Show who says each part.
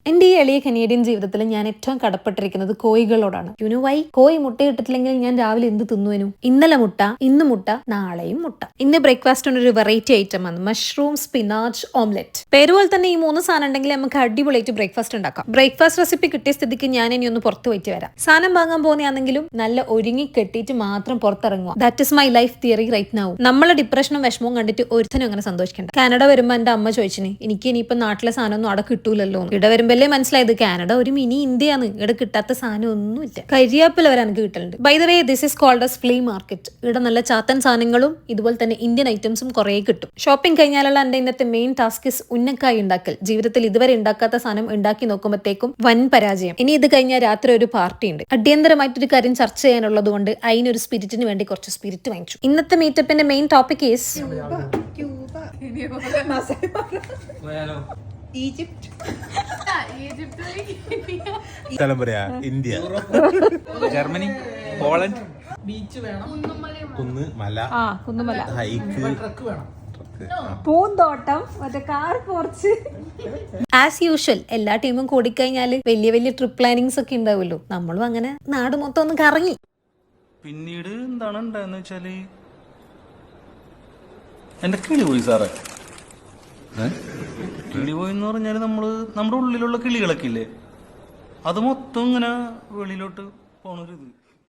Speaker 1: എന്റെ ഈ എളിയ കനേഡിയൻ ജീവിതത്തിൽ ഞാൻ ഏറ്റവും കടപ്പെട്ടിരിക്കുന്നത് കോഴികളോടാണ്. വൈ കോഴി മുട്ടയിട്ടിട്ടില്ലെങ്കിൽ ഞാൻ രാവിലെ എന്ത് തിന്നുവനും? ഇന്നലെ മുട്ട, ഇന്ന് മുട്ട, നാളെയും മുട്ട. ഇന്ന് ബ്രേക്ക്ഫാസ്റ്റിന് ഒരു വെറൈറ്റി ഐറ്റം ആണ് മഷ്റൂം സ്പിനാച്ച് ഓംലെറ്റ്. പേരുപോലെ തന്നെ ഈ 3 സാധനം ഉണ്ടെങ്കിൽ നമുക്ക് അടിപൊളിയായിട്ട് ബ്രേക്ക്ഫാസ്റ്റ് ഉണ്ടാക്കാം. ബ്രേക്ക്ഫാസ്റ്റ് റെസിപ്പി കിട്ടിയ സ്ഥിതിക്ക് ഞാൻ ഇനി ഒന്ന് പുറത്ത് പോയിട്ട് വരാം. സാധനം വാങ്ങാൻ പോകുന്നതാണെങ്കിലും നല്ല ഒരുങ്ങി കെട്ടിയിട്ട് മാത്രം പുറത്തിറങ്ങുക. That is my life theory right now. നമ്മളെ ഡിപ്രഷനും വിഷമവും കണ്ടിട്ട് ഒരുത്തനും അങ്ങനെ സന്തോഷിക്കണ്ട. കാനഡ വരുമ്പോൾ എന്റെ അമ്മ ചോദിച്ചിന് എനിക്ക് ഇനിയിപ്പോ നാട്ടിലെ സാധനമൊന്നും അവിടെ കിട്ടൂലല്ലോ. ഇവിടെ വരുമ്പോഴല്ലേ മനസ്സിലായത് കാനഡ ഒരു മിനി ഇന്ത്യയാണ്. ഇവിടെ കിട്ടാത്ത സാധനം ഒന്നുമില്ല. കരിയാപ്പില വരെ എനിക്ക് കിട്ടലുണ്ട്. By the way this is called as flea market. ഇവിടെ നല്ല ചാത്തൻ സാധനങ്ങളും ഇതുപോലെ തന്നെ ഇന്ത്യൻ ഐറ്റംസും കുറെ കിട്ടും. ഷോപ്പിംഗ് കഴിഞ്ഞാലുള്ള എന്റെ ഇന്നത്തെ മെയിൻ ടാസ്ക് ഇസ് ഉന്നക്കായി ഉണ്ടാക്കൽ. ജീവിതത്തിൽ ഇതുവരെ ഉണ്ടാക്കാത്ത സാധനം ഉണ്ടാക്കി നോക്കുമ്പോഴത്തേക്കും വൻ പരാജയം. ഇനി ഇത് കഴിഞ്ഞാൽ രാത്രി ഒരു പാർട്ടി ഉണ്ട്. അടിയന്തരമായിട്ടൊരു കാര്യം ചർച്ച ചെയ്യാനുള്ളത് കൊണ്ട് അതിനൊരു സ്പിരിറ്റിന് വേണ്ടി കുറച്ച് സ്പിരിറ്റ് വാങ്ങിച്ചു. ഇന്നത്തെ മീറ്റപ്പിന്റെ main topic is
Speaker 2: India, Germany, Poland, beach വേണം, കുന്നുമല, ഹൈക്ക്,
Speaker 1: പൂന്തോട്ടം, കാർ പോർച്ച്. ആസ് യൂഷ്വൽ എല്ലാ ടീമും കൂടിക്കഴിഞ്ഞാല് വലിയ വലിയ ട്രിപ്പ് പ്ലാനിങ്സ് ഒക്കെ ഉണ്ടാവുമല്ലോ. നമ്മളും അങ്ങനെ നാട് മൊത്തം ഒന്ന് കറങ്ങി.
Speaker 3: പിന്നീട് എന്താണ് ഉണ്ടായെന്ന് വെച്ചാല് എന്റെ കിളി പോയി സാറേ. കിളി പോയി എന്ന് പറഞ്ഞാല് നമ്മുടെ ഉള്ളിലുള്ള കിളികളൊക്കെ ഇല്ലേ, അത് മൊത്തം ഇങ്ങനെ വെളിയിലോട്ട് പോണൊരിത്.